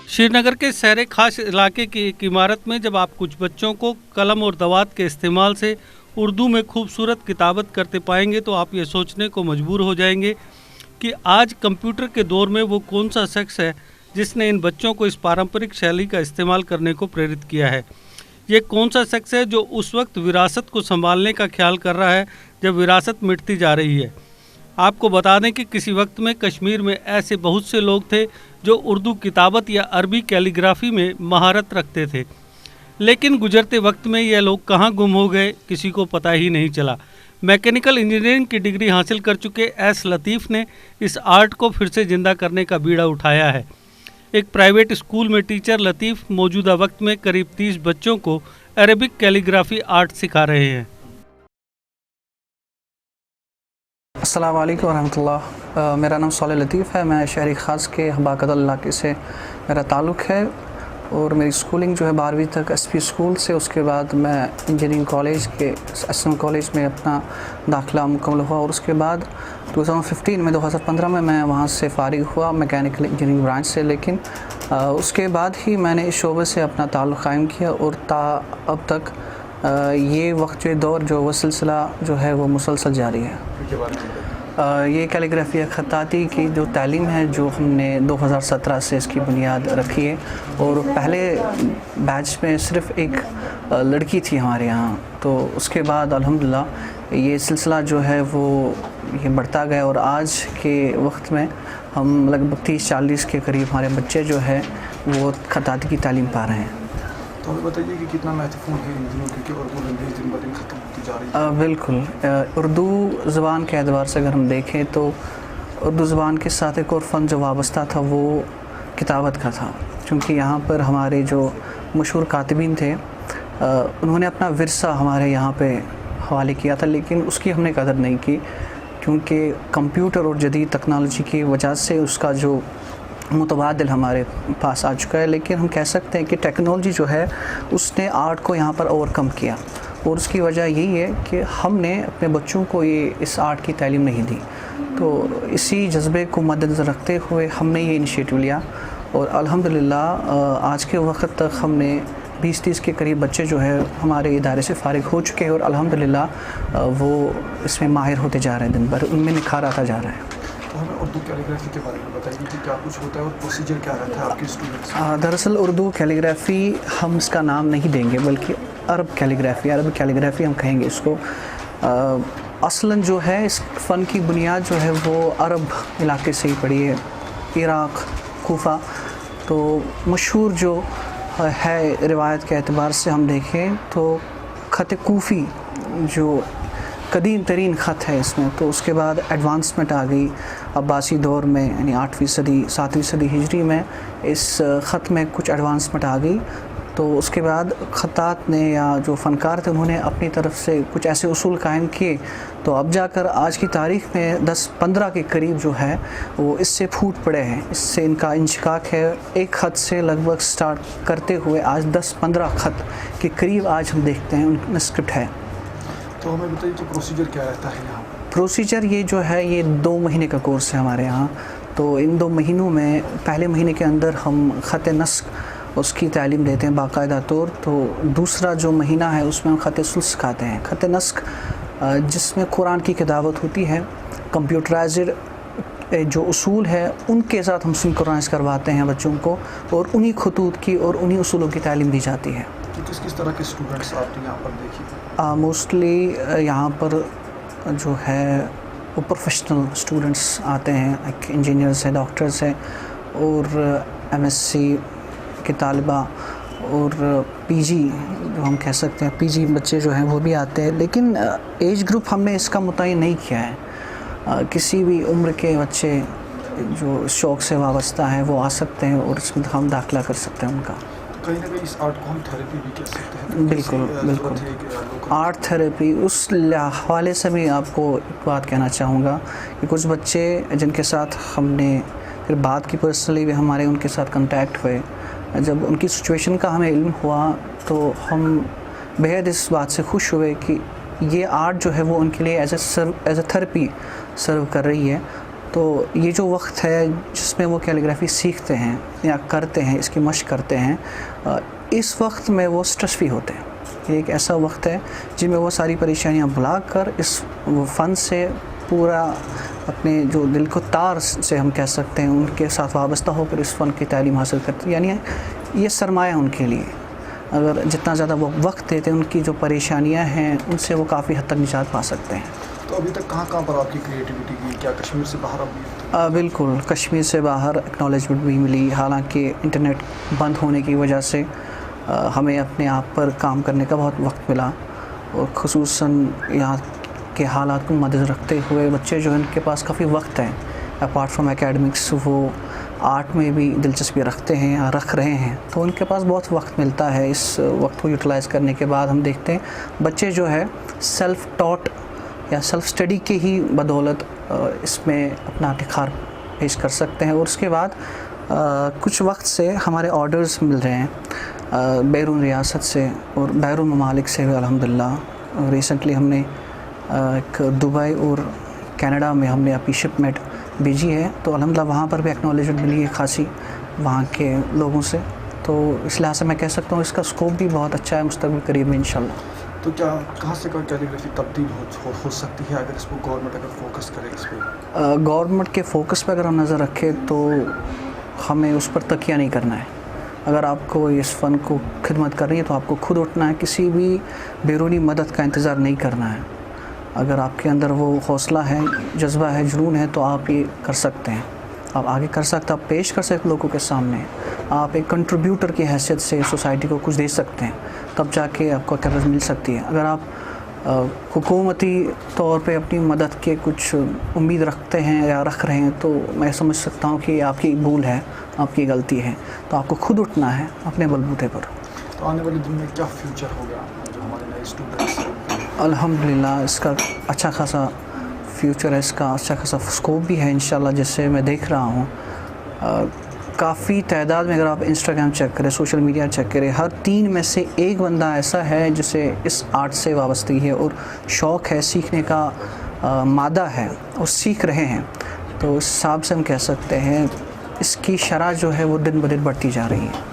श्रीनगर के शहर खास इलाके की एक इमारत में जब आप कुछ बच्चों को कलम और दवात के इस्तेमाल से उर्दू में खूबसूरत किताबत करते पाएंगे तो आप ये सोचने को मजबूर हो जाएंगे कि आज कंप्यूटर के दौर में वो कौन सा शख्स है जिसने इन बच्चों को इस पारंपरिक शैली का इस्तेमाल करने को प्रेरित किया है। ये कौन सा शख्स है जो उस वक्त विरासत को संभालने का ख्याल कर रहा है जब विरासत मिटती जा रही है। आपको बता दें कि किसी वक्त में कश्मीर में ऐसे बहुत से लोग थे जो उर्दू किताबत या अरबी कैलीग्राफी में महारत रखते थे, लेकिन गुजरते वक्त में ये लोग कहाँ गुम हो गए किसी को पता ही नहीं चला। मैकेनिकल इंजीनियरिंग की डिग्री हासिल कर चुके एस लतीफ़ ने इस आर्ट को फिर से जिंदा करने का बीड़ा उठाया है। एक प्राइवेट स्कूल में टीचर लतीफ़ मौजूदा वक्त में करीब 30 बच्चों को अरबिक कैलीग्राफी आर्ट सिखा रहे हैं। अस्सलाम वालेकुम रहमतुल्लाह। मेरा नाम साले लतीफ़ है। मैं शहरी ख़ास के हबाकदल इलाके से मेरा ताल्लुक़ है और मेरी स्कूलिंग जो है 12वीं तक एसपी स्कूल से। उसके बाद मैं इंजीनियरिंग कॉलेज के एसएम कॉलेज में अपना दाखिला मुकम्मल हुआ और उसके बाद 2015 में मैं वहाँ से फ़ारिग हुआ मैकेनिकल इंजीनियरिंग ब्रांच से। लेकिन उसके बाद ही मैंने इस शोबे से अपना ताल्लुक़ कायम किया और अब तक ये वक्त जो दौर जो वो सिलसिला जो है वो मुसलसल जारी है। ये कैलीग्राफी ख़ताती की जो तालीम है जो हमने 2017 से इसकी बुनियाद रखी है और पहले बैच में सिर्फ़ एक लड़की थी हमारे यहाँ, तो उसके बाद अल्हम्दुलिल्लाह ये सिलसिला जो है वो ये बढ़ता गया और आज के वक्त में हम लगभग 30-40 के करीब हमारे बच्चे जो है वो ख़ताती की तालीम पा रहे हैं। तो हमें बताइए कि कितना महत्वपूर्ण है इन दिनों क्योंकि उर्दू लैंग्वेज दिन ब दिन ख़त्म होती जा रही है। बिल्कुल। उर्दू ज़बान के एतबार से अगर हम देखें तो उर्दू ज़बान के साथ एक और फ़न जो वाबस्ता था वो किताबत का था, क्योंकि यहाँ पर हमारे जो मशहूर कातिबीन थे उन्होंने अपना विरसा हमारे यहाँ पे हवाले किया था, लेकिन उसकी हमने कदर नहीं की क्योंकि कंप्यूटर और जदीद टेक्नोलॉजी की वजह से उसका जो मुतबादिल हमारे पास आ चुका है। लेकिन हम कह सकते हैं कि टेक्नोलॉजी जो है उसने आर्ट को यहाँ पर ओवरकम किया और उसकी वजह यही है कि हमने अपने बच्चों को ये इस आर्ट की तालीम नहीं दी। तो इसी जज्बे को मद्देनज़र रखते हुए हमने ये इनिशिएटिव लिया और अल्हम्दुलिल्लाह आज के वक्त तक हमने 20-30 के करीब बच्चे जो है हमारे इदारे से फ़ारिग हो चुके हैं और अल्हम्दुलिल्लाह वो इसमें माहिर होते जा रहे हैं, दिन भर उनमें निखार आता जा रहा है। तो हमें उर्दू कैलीग्राफी के बारे में बताइए कि क्या कुछ होता है और प्रोसीजर क्या रहता है आपके स्टूडेंट्स? दरअसल उर्दू कैलीग्राफी हम इसका नाम नहीं देंगे बल्कि अरब कैलीग्राफी हम कहेंगे इसको। असलन जो है इस फ़न की बुनियाद जो है वो अरब इलाके से ही पड़ी है, इराक़, कूफा। तो मशहूर जो है रिवायत के एतबार से हम देखें तो ख़त कूफ़ी जो कदीम तरीन ख़त है इसमें, तो उसके बाद एडवांसमेंट आ गई अब्बासी दौर में, यानी 8वीं सदी 7वीं सदी हिजरी में इस ख़त में कुछ एडवांसमेंट आ गई। तो उसके बाद ख़त्तात ने या जो फ़नकार थे उन्होंने अपनी तरफ से कुछ ऐसे उसूल कायम किए, तो अब जाकर आज की तारीख़ में 10-15 के करीब जो है वो इससे फूट पड़े हैं, इससे इनका इंशिकाक है। एक ख़त से लगभग स्टार्ट करते हुए आज 10-15 ख़त के करीब आज हम देखते हैं उनका स्क्रिप्ट है। तो हमें बताइए कि प्रोसीजर क्या रहता है यहाँ? प्रोसीजर ये जो है ये 2 महीने का कोर्स है हमारे यहाँ। तो इन 2 महीनों में पहले महीने के अंदर हम ख़त नस्ख उसकी तालीम देते हैं बाकायदा तौर। तो दूसरा जो महीना है उसमें हम ख़त सुल्ह सिखाते हैं। ख़त नस्ख जिसमें कुरान की किताबत होती है, कंप्यूटराइज्ड जो उसूल है उनके साथ हम सिंक्रोनाइज करवाते हैं बच्चों को और उन्हीं खतूत की और उन्हीं उसूलों की तालीम दी जाती है। तो किस तरह के स्टूडेंट्स आपने यहाँ पर देखे? मोस्टली यहाँ पर जो है वो प्रोफेशनल स्टूडेंट्स आते हैं, इंजीनियर्स हैं, डॉक्टर्स हैं और एमएससी के तालिबा और पीजी जो हम कह सकते हैं पीजी बच्चे जो हैं वो भी आते हैं। लेकिन एज ग्रुप हमने इसका मुतय्यन नहीं किया है। किसी भी उम्र के बच्चे जो शौक़ से वाबस्ता है वो आ सकते हैं और इसमें हम दाखिला कर सकते हैं उनका। कहीं ना कहीं इस आर्ट को हम थेरेपी भी कह सकते हैं। बिल्कुल आर्ट थेरेपी उस हवाले से भी आपको एक बात कहना चाहूँगा कि कुछ बच्चे जिनके साथ हमने फिर बात की पर्सनली भी हमारे उनके साथ कांटेक्ट हुए, जब उनकी सिचुएशन का हमें इल्म हुआ तो हम बेहद इस बात से खुश हुए कि ये आर्ट जो है वो उनके लिए एज ए थेरेपी सर्व कर रही है। تو یہ جو وقت ہے جس میں وہ کیلیگرافی سیکھتے ہیں یا کرتے ہیں، اس کی مشق کرتے ہیں، اس وقت میں وہ سٹریس فری ہوتے ہیں. یہ ایک ایسا وقت ہے جن میں وہ ساری پریشانیاں بھلا کر اس فن سے پورا اپنے جو دل کو تار سے ہم کہہ سکتے ہیں ان کے ساتھ وابستہ ہو کر اس فن کی تعلیم حاصل کرتے ہیں. یعنی یہ سرمایہ ان کے لیے، اگر جتنا زیادہ وہ وقت دیتے ہیں ان کی جو پریشانیاں ہیں ان سے وہ کافی حد تک نجات پا سکتے ہیں. تو ابھی تک کہاں پر آپ کی کریٹیوٹی کی؟ کیا کشمیر سے باہر ابھی؟ بالکل کشمیر سے باہر اکنالجمنٹ بھی ملی، حالانکہ انٹرنیٹ بند ہونے کی وجہ سے ہمیں اپنے آپ پر کام کرنے کا بہت وقت ملا، اور خصوصاً یہاں کے حالات کو مد رکھتے ہوئے بچے جو ان کے پاس کافی وقت ہے، اپارٹ فرام اکیڈمکس وہ آرٹ میں بھی دلچسپی رکھتے ہیں یا رکھ رہے ہیں، تو ان کے پاس بہت وقت ملتا ہے. اس وقت کو یوٹیلائز کرنے کے بعد ہم دیکھتے ہیں بچے جو ہے سیلف ٹاٹ یا سیلف اسٹڈی کے ہی بدولت اس میں اپنا نکھار پیش کر سکتے ہیں. اور اس کے بعد کچھ وقت سے ہمارے آرڈرز مل رہے ہیں بیرون ریاست سے اور بیرون ممالک سے بھی الحمدللہ. ریسنٹلی ہم نے ایک دبئی اور کینیڈا میں ہم نے اپنی شپمنٹ بھیجی ہے، تو الحمدللہ وہاں پر بھی ایکنالجمنٹ ملی ہے خاصی وہاں کے لوگوں سے. تو اس لحاظ سے میں کہہ سکتا ہوں اس کا اسکوپ بھی بہت اچھا ہے مستقبل قریب میں انشاءاللہ. تو کیا کہاں سے کیلیگرافی تبدیل ہو سکتی ہے اگر اس کو گورنمنٹ اگر فوکس کرے اس پہ؟ گورنمنٹ کے فوکس پہ اگر ہم نظر رکھیں تو ہمیں اس پر تکیہ نہیں کرنا ہے. اگر آپ کو اس فن کو خدمت کرنی ہے تو آپ کو خود اٹھنا ہے، کسی بھی بیرونی مدد کا انتظار نہیں کرنا ہے. اگر آپ کے اندر وہ حوصلہ ہے، جذبہ ہے، جنون ہے تو آپ یہ کر سکتے ہیں، آپ آگے کر سکتے ہیں، آپ پیش کر سکتے لوگوں کے سامنے، آپ ایک کنٹریبیوٹر کی حیثیت سے سوسائٹی کو کچھ دے سکتے ہیں، تب جا کے آپ کو قرض مل سکتی ہے. اگر آپ حکومتی طور پہ اپنی مدد کے کچھ امید رکھتے ہیں یا رکھ رہے ہیں تو میں سمجھ سکتا ہوں کہ آپ کی بھول ہے، آپ کی غلطی ہے. تو آپ کو خود اٹھنا ہے اپنے بلبوتے پر. تو آنے والے دن میں کیا فیوچر ہوگا جو ہمارے نئے اسٹوڈنٹس ہیں؟ الحمدللہ اس کا اچھا خاصا فیوچر ہے، اس کا اچھا خاصا اسکوپ بھی ہے انشاءاللہ. جیسے میں دیکھ رہا ہوں کافی تعداد میں، اگر آپ انسٹاگرام چیک کریں، سوشل میڈیا چیک کریں، ہر 3 میں سے 1 بندہ ایسا ہے جسے اس آرٹ سے وابستگی ہے اور شوق ہے، سیکھنے کا مادہ ہے اور سیکھ رہے ہیں. تو اس حساب سے ہم کہہ سکتے ہیں اس کی شرح جو ہے وہ دن بدن بڑھتی جا رہی ہے.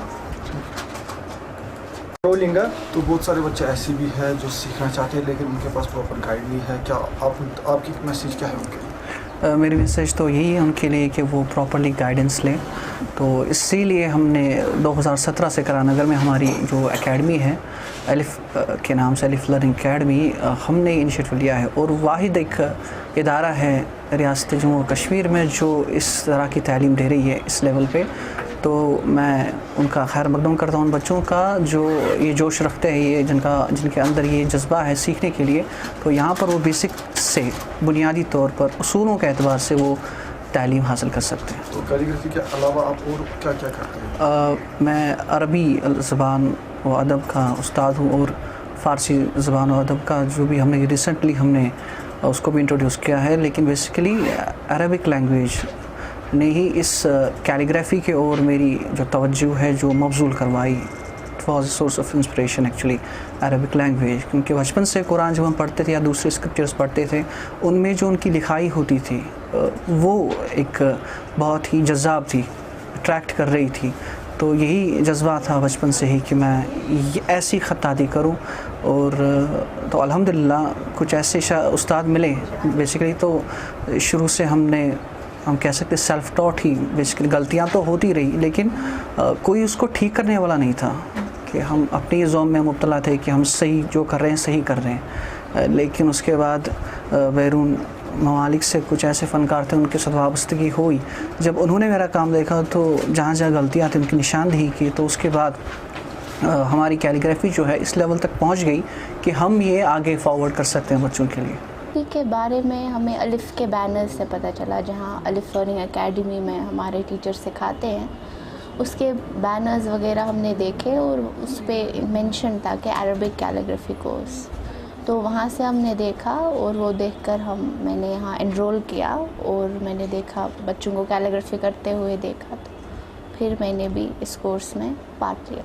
تو بہت سارے بچے ایسے بھی ہیں جو سیکھنا چاہتے ہیں لیکن ان کے پاس پراپر گائیڈ نہیں ہے. کیا آپ کی میسیج کیا ہے ان کے لیے؟ میری میسیج تو یہی ہے ان کے لیے کہ وہ پراپرلی گائیڈنس لیں. تو اسی لیے ہم نے 2017 سے کرا نگر میں ہماری جو اکیڈمی ہے الف کے نام سے الف لرننگ اکیڈمی، ہم نے انیشیٹو لیا ہے اور واحد ایک ادارہ ہے ریاست جموں و کشمیر میں جو اس طرح کی تعلیم دے رہی ہے اس لیول پہ. تو میں ان کا خیر مقدم کرتا ہوں ان بچوں کا جو یہ جوش رکھتے ہیں، یہ جن کے اندر یہ جذبہ ہے سیکھنے کے لیے. تو یہاں پر وہ بیسک سے بنیادی طور پر اصولوں کے اعتبار سے وہ تعلیم حاصل کر سکتے ہیں. تو کیلیگرافی کے علاوہ آپ اور کیا کیا کرتے ہیں؟ میں عربی زبان و ادب کا استاد ہوں اور فارسی زبان و ادب کا جو بھی ہم نے ریسنٹلی ہم نے اس کو بھی انٹروڈیوس کیا ہے. لیکن بیسیکلی عربک لینگویج نے ہی اس کیلیگرافی کے اور میری جو توجہ ہے جو مبذول کروائی. It was a source of inspiration actually Arabic language, کیونکہ بچپن سے قرآن جب ہم پڑھتے تھے یا دوسرے اسکرپچرس پڑھتے تھے ان میں جو ان کی لکھائی ہوتی تھی وہ ایک بہت ہی جذاب تھی، اٹریکٹ کر رہی تھی. تو یہی جذبہ تھا بچپن سے ہی کہ میں ایسی خطاطی کروں. اور تو الحمدللہ کچھ ایسے استاد ملے. بیسیکلی تو شروع سے ہم کہہ سکتے سیلف ٹاٹ ہی، بیسیکلی غلطیاں تو ہوتی رہی لیکن کوئی اس کو ٹھیک کرنے والا نہیں تھا کہ ہم اپنی زوم میں مبتلا تھے کہ ہم صحیح جو کر رہے ہیں صحیح کر رہے ہیں. لیکن اس کے بعد بیرون ممالک سے کچھ ایسے فنکار تھے ان کے ساتھ وابستگی ہوئی. جب انہوں نے میرا کام دیکھا تو جہاں جہاں غلطیاں تھیں ان کی نشاندہی کی. تو اس کے بعد ہماری کیلیگرافی جو ہے اس لیول تک پہنچ گئی کہ ہم یہ آگے فارورڈ کر سکتے ہیں بچوں کے لیے. کے بارے میں ہمیں الف کے بینر سے پتہ چلا، جہاں الف لرننگ اکیڈمی میں ہمارے ٹیچر سکھاتے ہیں. اس کے بینرز وغیرہ ہم نے دیکھے اور اس پہ مینشن تھا کہ عربک کیلیگرافی کورس. تو وہاں سے ہم نے دیکھا اور وہ دیکھ کر میں نے یہاں انرول کیا اور میں نے دیکھا بچوں کو کیلیگرافی کرتے ہوئے دیکھا، تو پھر میں نے بھی اس کورس میں پارٹ لیا.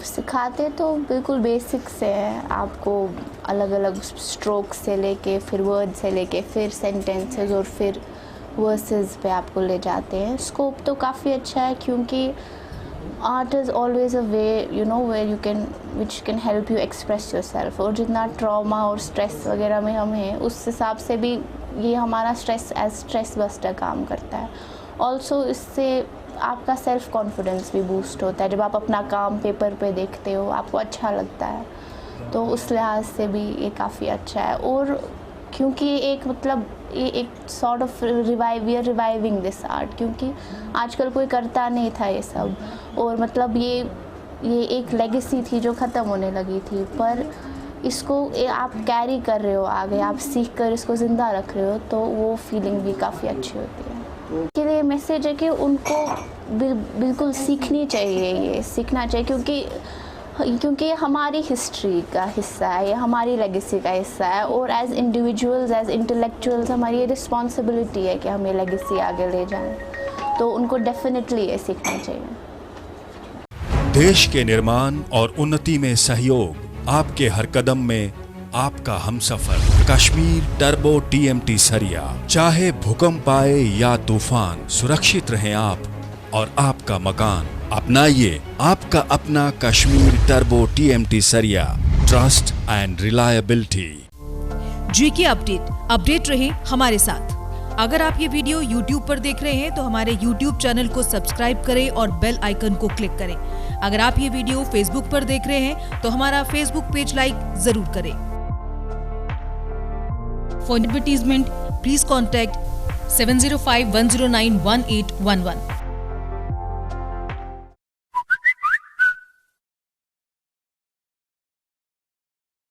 سکھاتے تو بالکل بیسک سے ہیں، آپ کو الگ الگ اسٹروک سے لے کے پھر ورڈ سے لے کے پھر سینٹینسز اور پھر वर्सेस पे आपको ले जाते हैं। स्कोप तो काफ़ी अच्छा है क्योंकि art is always a way you know where you can which can help you express yourself. और जितना ट्रॉमा और स्ट्रेस वगैरह में हम हैं उस हिसाब से भी ये हमारा स्ट्रेस एज स्ट्रेस बस्टर काम करता है। ऑल्सो इससे आपका सेल्फ कॉन्फिडेंस भी बूस्ट होता है। जब आप अपना काम पेपर पे देखते हो आपको अच्छा लगता है, तो उस लिहाज से भी ये काफ़ी अच्छा है। और क्योंकि एक मतलब ये एक sort of we are reviving this art, क्योंकि आजकल कोई करता नहीं था ये सब, और मतलब ये एक लेगेसी थी जो ख़त्म होने लगी थी, पर इसको आप कैरी कर रहे हो आगे, आप सीख कर इसको ज़िंदा रख रहे हो, तो वो फीलिंग भी काफ़ी अच्छी होती है। के लिए मैसेज है कि उनको बिल्कुल सीखनी चाहिए, ये सीखना चाहिए क्योंकि ये हमारी हिस्ट्री का हिस्सा है, ये हमारी लेगेसी का हिस्सा है, और एज इंडिविजुअल्स एज इंटेलेक्चुअल्स हमारी ये रिस्पॉन्सिबिलिटी है कि हम ये लेगेसी आगे ले जाएं, तो उनको डेफिनेटली ये सीखना चाहिए। देश के निर्माण और उन्नति में सहयोग आपके हर कदम में आपका हमसफर। कश्मीर टर्बो TMT सरिया, चाहे भूकंप आए या तूफान, सुरक्षित रहें आप और आपका मकान। अपनाइए आपका अपना कश्मीर टर्बो TMT सरिया, trust and reliability. GK update रहे हमारे साथ। अगर आप ये वीडियो YouTube पर देख रहे हैं तो हमारे YouTube चैनल को सब्सक्राइब करें और बेल आइकन को क्लिक करें। अगर आप ये वीडियो Facebook पर देख रहे हैं तो हमारा Facebook पेज लाइक जरूर करें। For advertisement, please contact 705-109-1811.